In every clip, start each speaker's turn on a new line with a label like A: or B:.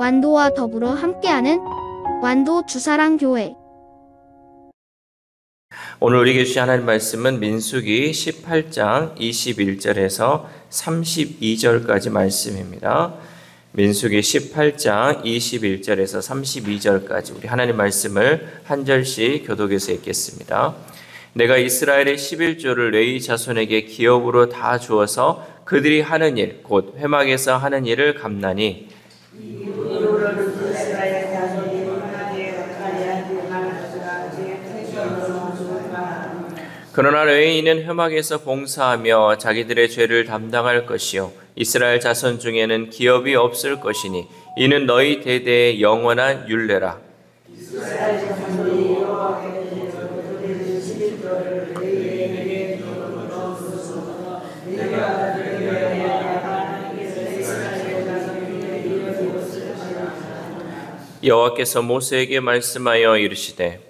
A: 완도와 더불어 함께하는 완도 주사랑교회.
B: 오늘 우리에게 주신 하나님 말씀은 민수기 18장 21절에서 32절까지 말씀입니다. 민수기 18장 21절에서 32절까지 우리 하나님 말씀을 한 절씩 교독해서 읽겠습니다. 내가 이스라엘의 11조를 레위 자손에게 기업으로 다 주어서 그들이 하는 일, 곧 회막에서 하는 일을 갚나니 그러나 레위인은 회막에서 봉사하며 자기들의 죄를 담당할 것이요 이스라엘 자손 중에는 기업이 없을 것이니 이는 너희 대대의 영원한 율례라. 여호와께서 모세에게 말씀하여 이르시되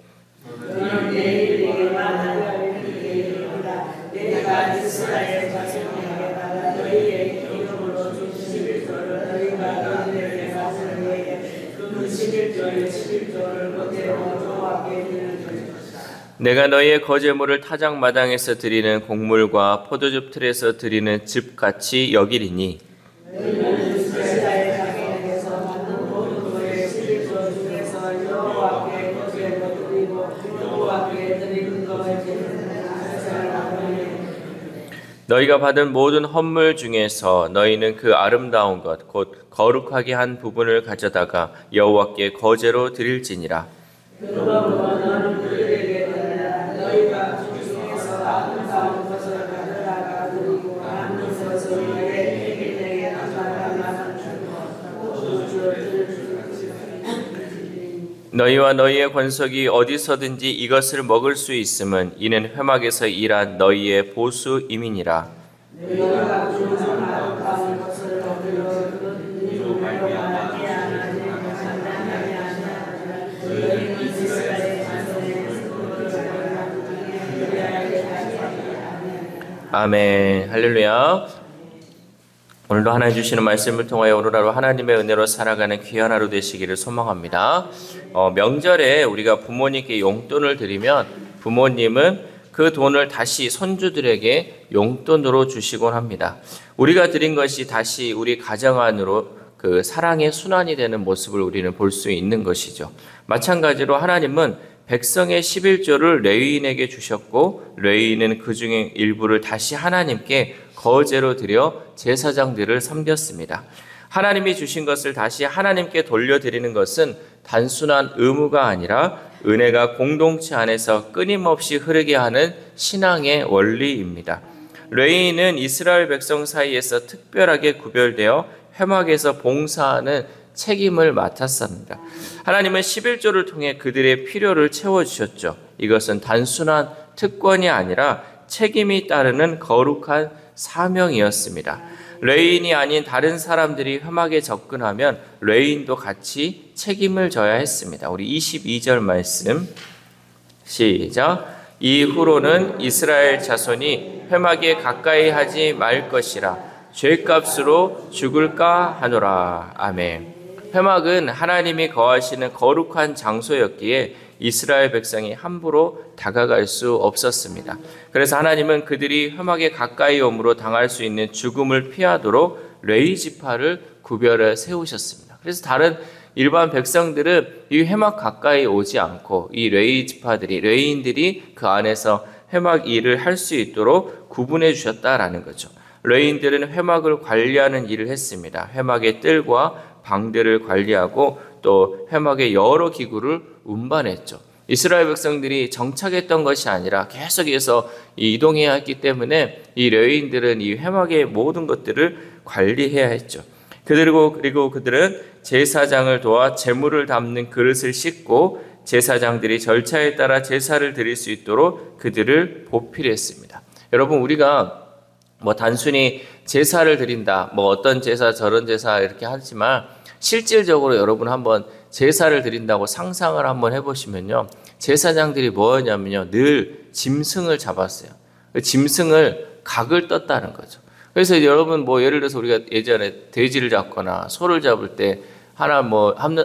B: 내가 너희의 거제물을 타작마당에서 드리는 곡물과 포도즙 틀에서 드리는 즙같이 여기리니 너희가 받은 모든 헌물 중에서 너희는 그 아름다운 것 곧 거룩하게 한 부분을 가져다가 여호와께 거제로 드릴지니라. 너희와 너희의 권속이 어디서든지 이것을 먹을 수 있음은 이는 회막에서 일한 너희의 보수임이니라. 아멘. 할렐루야. 오늘도 하나님 주시는 말씀을 통하여 오늘 하루 하나님의 은혜로 살아가는 귀한 하루 되시기를 소망합니다. 명절에 우리가 부모님께 용돈을 드리면 부모님은 그 돈을 다시 손주들에게 용돈으로 주시곤 합니다. 우리가 드린 것이 다시 우리 가정 안으로 그 사랑의 순환이 되는 모습을 우리는 볼 수 있는 것이죠. 마찬가지로 하나님은 백성의 11조를 레위인에게 주셨고 레위인은 그 중에 일부를 다시 하나님께 거제로 드려 제사장들을 섬겼습니다. 하나님이 주신 것을 다시 하나님께 돌려드리는 것은 단순한 의무가 아니라 은혜가 공동체 안에서 끊임없이 흐르게 하는 신앙의 원리입니다. 레위인은 이스라엘 백성 사이에서 특별하게 구별되어 회막에서 봉사하는 책임을 맡았습니다. 하나님은 11조를 통해 그들의 필요를 채워주셨죠. 이것은 단순한 특권이 아니라 책임이 따르는 거룩한 사명이었습니다. 레위인이 아닌 다른 사람들이 회막에 접근하면 레위인도 같이 책임을 져야 했습니다. 우리 22절 말씀 시작. 이후로는 이스라엘 자손이 회막에 가까이 하지 말 것이라 죄값으로 죽을까 하노라. 아멘. 회막은 하나님이 거하시는 거룩한 장소였기에 이스라엘 백성이 함부로 다가갈 수 없었습니다. 그래서 하나님은 그들이 회막에 가까이 오므로 당할 수 있는 죽음을 피하도록 레위 지파를 구별해 세우셨습니다. 그래서 다른 일반 백성들은 이 회막 가까이 오지 않고 이 레위 지파들이 레위인들이 그 안에서 회막 일을 할 수 있도록 구분해 주셨다라는 거죠. 레위인들은 회막을 관리하는 일을 했습니다. 회막의 뜰과 방들을 관리하고 또 회막의 여러 기구를 운반했죠. 이스라엘 백성들이 정착했던 것이 아니라 계속해서 이동해야 했기 때문에 이 레위인들은 이 회막의 모든 것들을 관리해야 했죠. 그리고 그들은 제사장을 도와 제물을 담는 그릇을 씻고 제사장들이 절차에 따라 제사를 드릴 수 있도록 그들을 보필했습니다. 여러분, 우리가 단순히 제사를 드린다, 어떤 제사 저런 제사 이렇게 하지만 실질적으로 여러분 한번 제사를 드린다고 상상을 한번 해보시면요, 제사장들이 뭐였냐면요, 늘 짐승을 잡았어요. 짐승을 각을 떴다는 거죠. 그래서 여러분 예를 들어서 우리가 예전에 돼지를 잡거나 소를 잡을 때 하나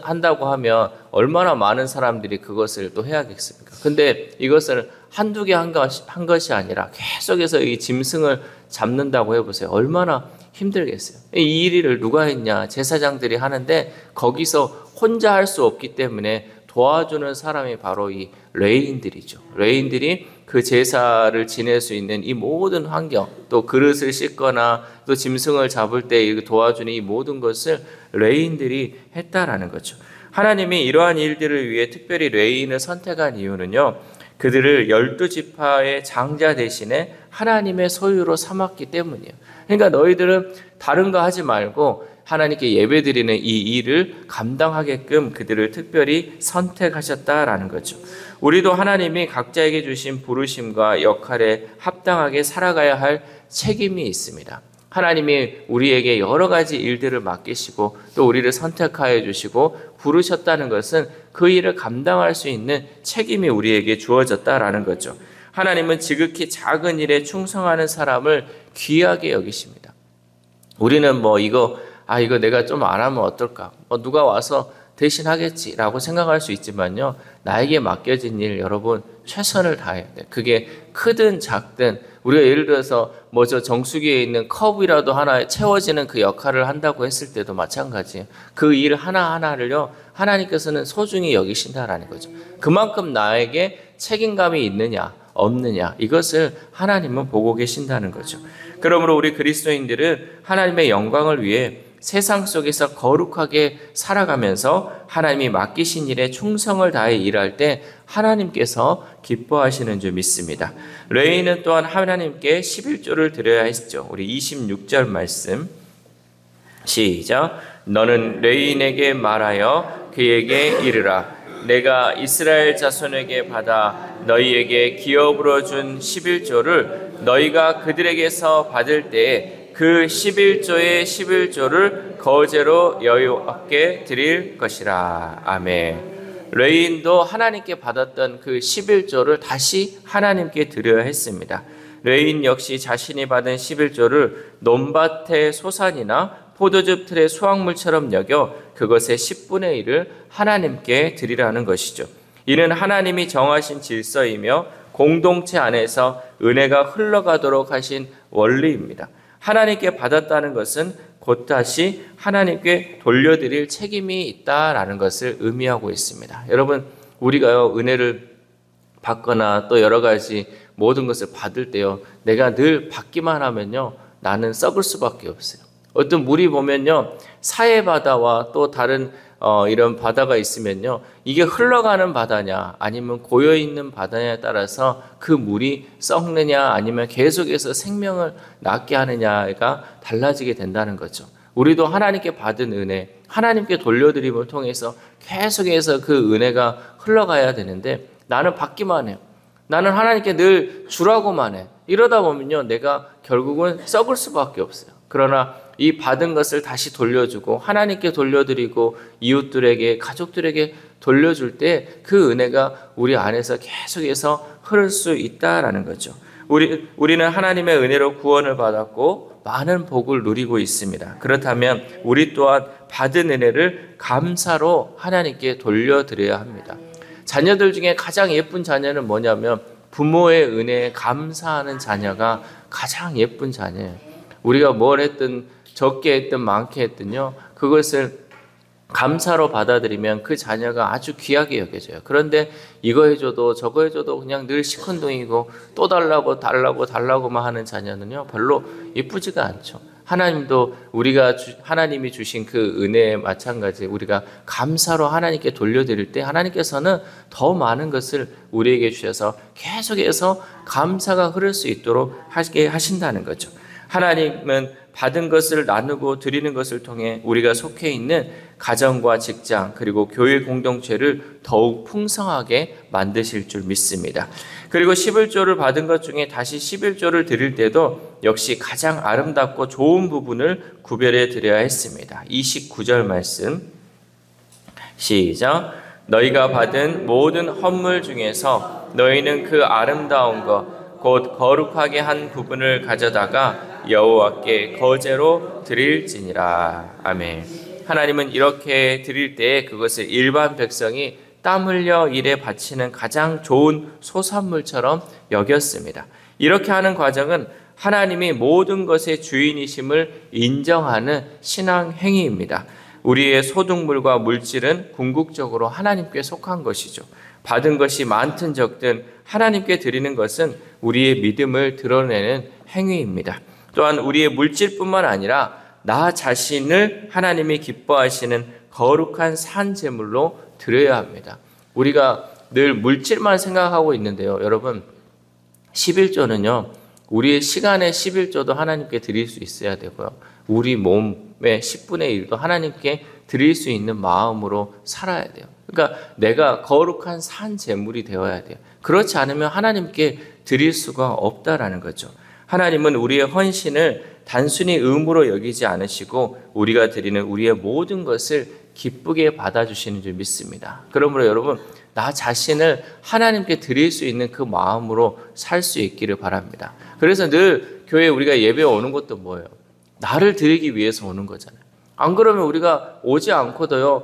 B: 한다고 하면 얼마나 많은 사람들이 그것을 또 해야겠습니까? 근데 이것을 한두 개 한 것이 아니라 계속해서 이 짐승을 잡는다고 해보세요. 얼마나 힘들겠어요. 이 일을 누가 했냐? 제사장들이 하는데 거기서 혼자 할 수 없기 때문에 도와주는 사람이 바로 이 레위인들이죠. 레위인들이 그 제사를 지낼 수 있는 이 모든 환경, 또 그릇을 씻거나 또 짐승을 잡을 때 도와주는 이 모든 것을 레위인들이 했다라는 거죠. 하나님이 이러한 일들을 위해 특별히 레위인을 선택한 이유는요, 그들을 12지파의 장자 대신에 하나님의 소유로 삼았기 때문이에요. 그러니까 너희들은 다른 거 하지 말고 하나님께 예배드리는 이 일을 감당하게끔 그들을 특별히 선택하셨다라는 거죠. 우리도 하나님이 각자에게 주신 부르심과 역할에 합당하게 살아가야 할 책임이 있습니다. 하나님이 우리에게 여러 가지 일들을 맡기시고 또 우리를 선택하여 주시고 부르셨다는 것은 그 일을 감당할 수 있는 책임이 우리에게 주어졌다라는 거죠. 하나님은 지극히 작은 일에 충성하는 사람을 귀하게 여기십니다. 우리는 이거 내가 좀 안 하면 어떨까? 누가 와서 대신 하겠지라고 생각할 수 있지만요. 나에게 맡겨진 일 여러분 최선을 다해야 돼. 그게 크든 작든 우리가 예를 들어서 저 정수기에 있는 컵이라도 하나 채워지는 그 역할을 한다고 했을 때도 마찬가지예요. 그 일 하나하나를요. 하나님께서는 소중히 여기신다라는 거죠. 그만큼 나에게 책임감이 있느냐 없느냐 이것을 하나님은 보고 계신다는 거죠. 그러므로 우리 그리스도인들은 하나님의 영광을 위해 세상 속에서 거룩하게 살아가면서 하나님이 맡기신 일에 충성을 다해 일할 때 하나님께서 기뻐하시는 줄 믿습니다. 레위인은 또한 하나님께 11조를 드려야 했죠. 우리 26절 말씀 시작. 너는 레위인에게 말하여 그에게 이르라. 내가 이스라엘 자손에게 받아 너희에게 기업으로 준 11조를 너희가 그들에게서 받을 때에 그 11조의 11조를 거제로 여호와께 드릴 것이라. 아멘. 레위인도 하나님께 받았던 그 11조를 다시 하나님께 드려야 했습니다. 레위인 역시 자신이 받은 11조를 논밭의 소산이나 포도즙 틀의 수확물처럼 여겨 그것의 10분의 1을 하나님께 드리라는 것이죠. 이는 하나님이 정하신 질서이며 공동체 안에서 은혜가 흘러가도록 하신 원리입니다. 하나님께 받았다는 것은 곧 다시 하나님께 돌려드릴 책임이 있다라는 것을 의미하고 있습니다. 여러분, 우리가요 은혜를 받거나 또 여러 가지 모든 것을 받을 때요, 내가 늘 받기만 하면요 나는 썩을 수밖에 없어요. 어떤 물이 보면요 사해 바다와 또 다른 이런 바다가 있으면요 이게 흘러가는 바다냐 아니면 고여 있는 바다냐에 따라서 그 물이 썩느냐 아니면 계속해서 생명을 낳게 하느냐가 달라지게 된다는 거죠. 우리도 하나님께 받은 은혜, 하나님께 돌려드림을 통해서 계속해서 그 은혜가 흘러가야 되는데 나는 받기만 해요. 나는 하나님께 늘 주라고만 해. 이러다 보면요 내가 결국은 썩을 수밖에 없어요. 그러나 이 받은 것을 다시 돌려주고 하나님께 돌려드리고 이웃들에게 가족들에게 돌려줄 때 그 은혜가 우리 안에서 계속해서 흐를 수 있다라는 거죠. 우리는 하나님의 은혜로 구원을 받았고 많은 복을 누리고 있습니다. 그렇다면 우리 또한 받은 은혜를 감사로 하나님께 돌려드려야 합니다. 자녀들 중에 가장 예쁜 자녀는 뭐냐면 부모의 은혜에 감사하는 자녀가 가장 예쁜 자녀예요. 우리가 뭘 했든 적게 했든 많게 했든요 그것을 감사로 받아들이면 그 자녀가 아주 귀하게 여겨져요. 그런데 이거 해줘도 저거 해줘도 그냥 늘 시큰둥이고 또 달라고만 하는 자녀는요 별로 예쁘지가 않죠. 하나님도 하나님이 주신 그 은혜에 마찬가지 우리가 감사로 하나님께 돌려드릴 때 하나님께서는 더 많은 것을 우리에게 주셔서 계속해서 감사가 흐를 수 있도록 하게 하신다는 거죠. 하나님은 받은 것을 나누고 드리는 것을 통해 우리가 속해 있는 가정과 직장 그리고 교회 공동체를 더욱 풍성하게 만드실 줄 믿습니다. 그리고 11조를 받은 것 중에 다시 11조를 드릴 때도 역시 가장 아름답고 좋은 부분을 구별해 드려야 했습니다. 29절 말씀 시작. 너희가 받은 모든 헌물 중에서 너희는 그 아름다운 것 곧 거룩하게 한 부분을 가져다가 여호와께 거제로 드릴지니라. 아멘. 하나님은 이렇게 드릴 때 그것을 일반 백성이 땀 흘려 일에 바치는 가장 좋은 소산물처럼 여겼습니다. 이렇게 하는 과정은 하나님이 모든 것의 주인이심을 인정하는 신앙 행위입니다. 우리의 소득물과 물질은 궁극적으로 하나님께 속한 것이죠. 받은 것이 많든 적든 하나님께 드리는 것은 우리의 믿음을 드러내는 행위입니다. 또한 우리의 물질뿐만 아니라 나 자신을 하나님이 기뻐하시는 거룩한 산 제물로 드려야 합니다. 우리가 늘 물질만 생각하고 있는데요. 여러분, 11조는요. 우리의 시간의 11조도 하나님께 드릴 수 있어야 되고요. 우리 몸의 10분의 1도 하나님께 드릴 수 있는 마음으로 살아야 돼요. 그러니까 내가 거룩한 산 제물이 되어야 돼요. 그렇지 않으면 하나님께 드릴 수가 없다라는 거죠. 하나님은 우리의 헌신을 단순히 의무로 여기지 않으시고 우리가 드리는 우리의 모든 것을 기쁘게 받아주시는 줄 믿습니다. 그러므로 여러분, 나 자신을 하나님께 드릴 수 있는 그 마음으로 살 수 있기를 바랍니다. 그래서 늘 교회에 우리가 예배 오는 것도 뭐예요? 나를 드리기 위해서 오는 거잖아요. 안 그러면 우리가 오지 않고도요,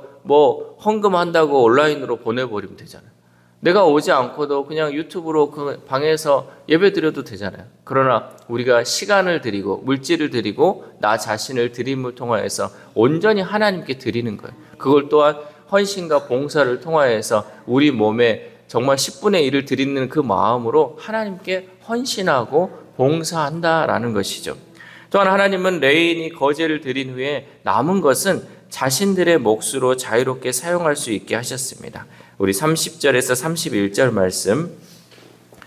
B: 헌금한다고 온라인으로 보내버리면 되잖아요. 내가 오지 않고도 그냥 유튜브로 그 방에서 예배 드려도 되잖아요. 그러나 우리가 시간을 드리고 물질을 드리고 나 자신을 드림을 통하여서 온전히 하나님께 드리는 거예요. 그걸 또한 헌신과 봉사를 통하여서 우리 몸에 정말 10분의 1을 드리는 그 마음으로 하나님께 헌신하고 봉사한다라는 것이죠. 또한 하나님은 레인이 거제를 드린 후에 남은 것은 자신들의 몫으로 자유롭게 사용할 수 있게 하셨습니다. 우리 30절에서 31절 말씀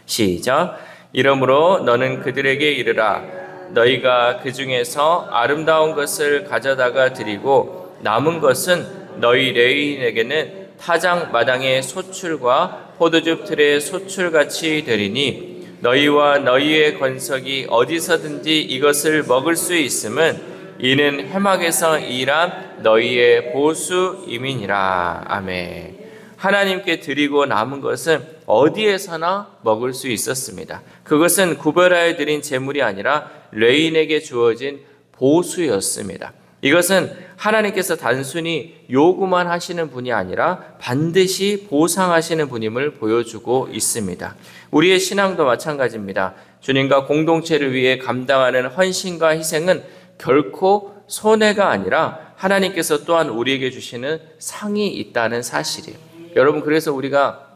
B: 시작. 이러므로 너는 그들에게 이르라. 너희가 그 중에서 아름다운 것을 가져다가 드리고 남은 것은 너희 레인에게는 타작 마당의 소출과 포도즙 틀의 소출같이 되리니 너희와 너희의 권석이 어디서든지 이것을 먹을 수 있음은 이는 회막에서 일한 너희의 보수임이니라. 아멘. 하나님께 드리고 남은 것은 어디에서나 먹을 수 있었습니다. 그것은 구별하여 드린 제물이 아니라 레인에게 주어진 보수였습니다. 이것은 하나님께서 단순히 요구만 하시는 분이 아니라 반드시 보상하시는 분임을 보여주고 있습니다. 우리의 신앙도 마찬가지입니다. 주님과 공동체를 위해 감당하는 헌신과 희생은 결코 손해가 아니라 하나님께서 또한 우리에게 주시는 상이 있다는 사실이에요. 여러분, 그래서 우리가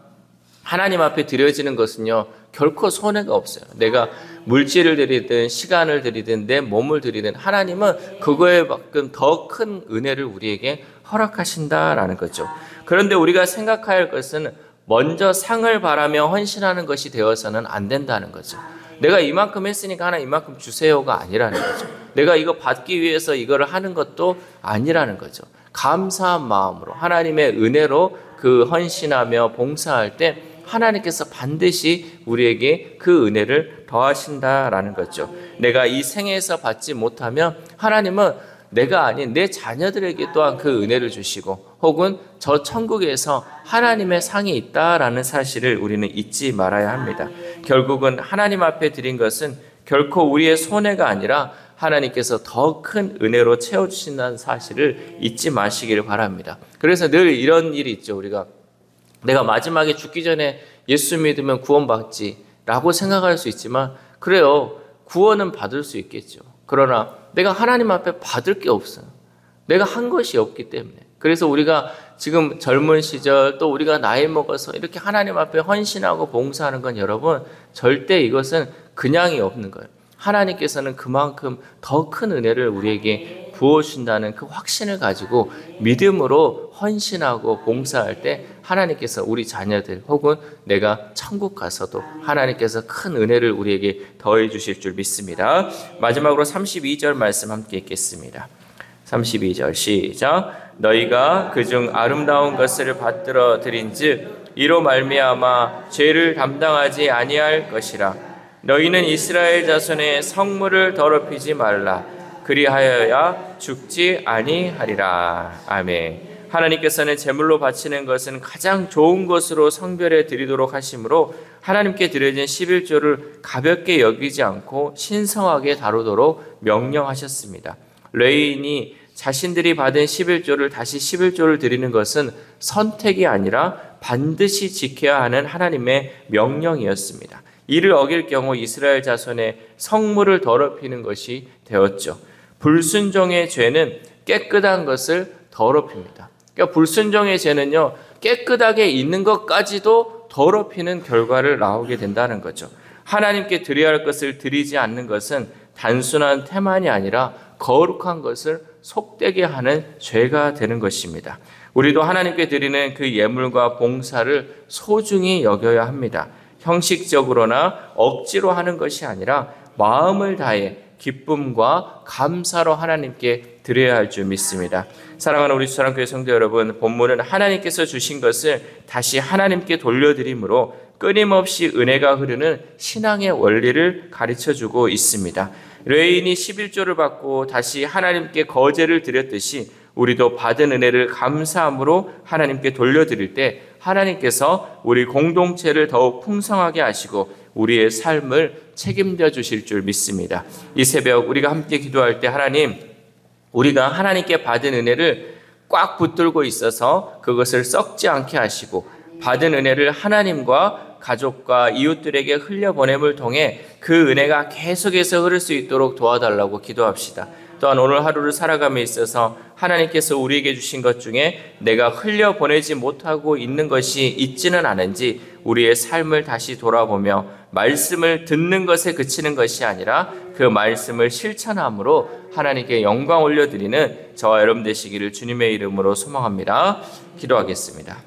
B: 하나님 앞에 드려지는 것은요, 결코 손해가 없어요. 내가 물질을 드리든 시간을 드리든 내 몸을 드리든 하나님은 그거에 만큼 더 큰 은혜를 우리에게 허락하신다라는 거죠. 그런데 우리가 생각해야 할 것은 먼저 상을 바라며 헌신하는 것이 되어서는 안 된다는 거죠. 내가 이만큼 했으니까 하나 이만큼 주세요가 아니라는 거죠. 내가 이거 받기 위해서 이거를 하는 것도 아니라는 거죠. 감사한 마음으로 하나님의 은혜로 그 헌신하며 봉사할 때 하나님께서 반드시 우리에게 그 은혜를 더하신다라는 거죠. 내가 이 생에서 받지 못하면 하나님은 내가 아닌 내 자녀들에게 또한 그 은혜를 주시고 혹은 저 천국에서 하나님의 상이 있다라는 사실을 우리는 잊지 말아야 합니다. 결국은 하나님 앞에 드린 것은 결코 우리의 손해가 아니라 하나님께서 더 큰 은혜로 채워주신다는 사실을 잊지 마시기를 바랍니다. 그래서 늘 이런 일이 있죠. 내가 마지막에 죽기 전에 예수 믿으면 구원받지 라고 생각할 수 있지만 그래요. 구원은 받을 수 있겠죠. 그러나 내가 하나님 앞에 받을 게 없어요. 내가 한 것이 없기 때문에. 그래서 우리가 지금 젊은 시절 또 우리가 나이 먹어서 이렇게 하나님 앞에 헌신하고 봉사하는 건 여러분 절대 이것은 그냥이 없는 거예요. 하나님께서는 그만큼 더 큰 은혜를 우리에게 부어주신다는 그 확신을 가지고 믿음으로 헌신하고 봉사할 때 하나님께서 우리 자녀들 혹은 내가 천국 가서도 하나님께서 큰 은혜를 우리에게 더해 주실 줄 믿습니다. 마지막으로 32절 말씀 함께 읽겠습니다. 32절 시작. 너희가 그중 아름다운 것을 받들어 드린즉 이로 말미암아 죄를 담당하지 아니할 것이라. 너희는 이스라엘 자손의 성물을 더럽히지 말라. 그리하여야 죽지 아니하리라. 아멘. 하나님께서는 제물로 바치는 것은 가장 좋은 것으로 성별해 드리도록 하심으로 하나님께 드려진 11조를 가볍게 여기지 않고 신성하게 다루도록 명령하셨습니다. 레인이 자신들이 받은 11조를 다시 11조를 드리는 것은 선택이 아니라 반드시 지켜야 하는 하나님의 명령이었습니다. 이를 어길 경우 이스라엘 자손의 성물을 더럽히는 것이 되었죠. 불순종의 죄는 깨끗한 것을 더럽힙니다. 그러니까 불순종의 죄는요, 깨끗하게 있는 것까지도 더럽히는 결과를 나오게 된다는 거죠. 하나님께 드려야 할 것을 드리지 않는 것은 단순한 태만이 아니라 거룩한 것을 속되게 하는 죄가 되는 것입니다. 우리도 하나님께 드리는 그 예물과 봉사를 소중히 여겨야 합니다. 형식적으로나 억지로 하는 것이 아니라 마음을 다해 기쁨과 감사로 하나님께 드려야 할 줄 믿습니다. 사랑하는 우리 주사랑교회 성도 여러분, 본문은 하나님께서 주신 것을 다시 하나님께 돌려드림으로 끊임없이 은혜가 흐르는 신앙의 원리를 가르쳐주고 있습니다. 레인이 11조를 받고 다시 하나님께 거제를 드렸듯이 우리도 받은 은혜를 감사함으로 하나님께 돌려드릴 때 하나님께서 우리 공동체를 더욱 풍성하게 하시고 우리의 삶을 책임져 주실 줄 믿습니다. 이 새벽 우리가 함께 기도할 때 하나님, 우리가 하나님께 받은 은혜를 꽉 붙들고 있어서 그것을 썩지 않게 하시고 받은 은혜를 하나님과 가족과 이웃들에게 흘려보냄을 통해 그 은혜가 계속해서 흐를 수 있도록 도와달라고 기도합시다. 또한 오늘 하루를 살아감에 있어서 하나님께서 우리에게 주신 것 중에 내가 흘려보내지 못하고 있는 것이 있지는 않은지 우리의 삶을 다시 돌아보며 말씀을 듣는 것에 그치는 것이 아니라 그 말씀을 실천함으로 하나님께 영광 올려드리는 저와 여러분 되시기를 주님의 이름으로 소망합니다. 기도하겠습니다.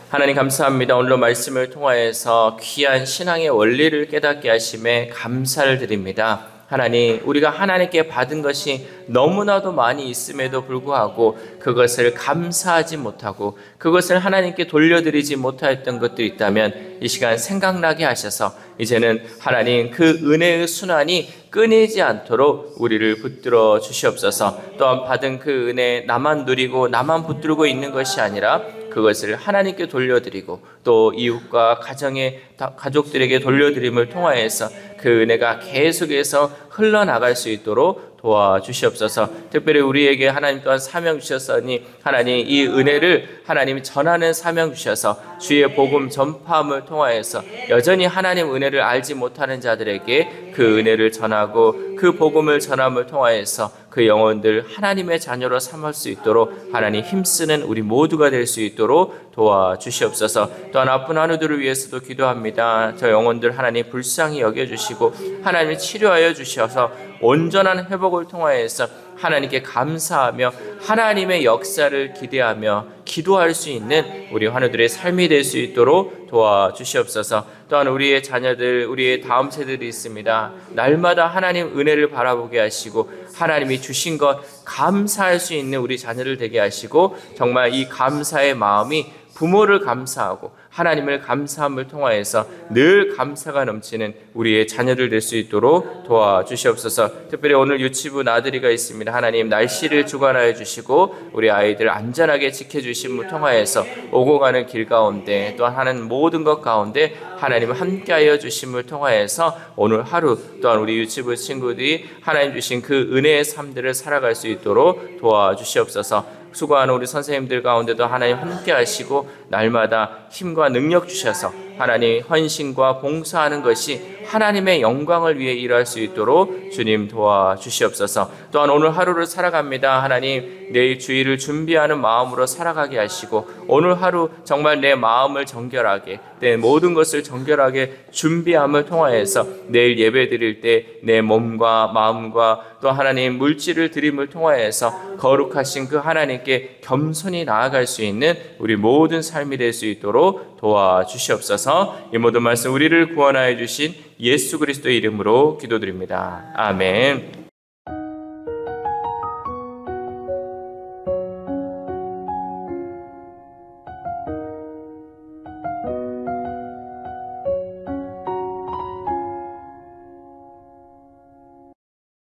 B: 하나님 감사합니다. 오늘 말씀을 통하여서 귀한 신앙의 원리를 깨닫게 하심에 감사를 드립니다. 하나님, 우리가 하나님께 받은 것이 너무나도 많이 있음에도 불구하고 그것을 감사하지 못하고 그것을 하나님께 돌려드리지 못하였던 것들이 있다면 이 시간 생각나게 하셔서 이제는 하나님 그 은혜의 순환이 끊이지 않도록 우리를 붙들어 주시옵소서. 또한 받은 그 은혜 나만 누리고 나만 붙들고 있는 것이 아니라 그것을 하나님께 돌려드리고 또 이웃과 가족들에게 돌려드림을 통하여서 그 은혜가 계속해서 흘러나갈 수 있도록 도와주시옵소서. 특별히 우리에게 하나님 또한 사명 주셨으니 하나님 이 은혜를 하나님이 전하는 사명 주셔서 주의 복음 전파함을 통하여서 여전히 하나님 은혜를 알지 못하는 자들에게 그 은혜를 전하고 그 복음을 전함을 통하여서 그 영혼들 하나님의 자녀로 삼을 수 있도록 하나님 힘쓰는 우리 모두가 될 수 있도록 도와주시옵소서. 또한 아픈 환우들을 위해서도 기도합니다. 저 영혼들 하나님 불쌍히 여겨주시고 하나님이 치료하여 주셔서 온전한 회복을 통하여서 하나님께 감사하며 하나님의 역사를 기대하며 기도할 수 있는 우리 환우들의 삶이 될 수 있도록 도와주시옵소서. 또한 우리의 자녀들, 우리의 다음 세대들이 있습니다. 날마다 하나님 은혜를 바라보게 하시고 하나님이 주신 것 감사할 수 있는 우리 자녀를 되게 하시고 정말 이 감사의 마음이 부모를 감사하고 하나님을 감사함을 통하여서 늘 감사가 넘치는 우리의 자녀들 될 수 있도록 도와주시옵소서. 특별히 오늘 유치부 나들이가 있습니다. 하나님 날씨를 주관하여 주시고 우리 아이들 안전하게 지켜주심을 통하여서 오고 가는 길 가운데 또한 하는 모든 것 가운데 하나님 함께하여 주심을 통하여서 오늘 하루 또한 우리 유치부 친구들이 하나님 주신 그 은혜의 삶들을 살아갈 수 있도록 도와주시옵소서. 수고하는 우리 선생님들 가운데도 하나님 함께 하시고 날마다 힘과 능력 주셔서 하나님 헌신과 봉사하는 것이 하나님의 영광을 위해 일할 수 있도록 주님 도와주시옵소서. 또한 오늘 하루를 살아갑니다. 하나님 내일 주일을 준비하는 마음으로 살아가게 하시고 오늘 하루 정말 내 마음을 정결하게 내 모든 것을 정결하게 준비함을 통하여서 내일 예배 드릴 때 내 몸과 마음과 또 하나님 물질을 드림을 통하여서 거룩하신 그 하나님께 겸손히 나아갈 수 있는 우리 모든 삶이 될 수 있도록 도와주시옵소서. 이 모든 말씀 우리를 구원하여 주신 예수 그리스도의 이름으로 기도드립니다. 아멘.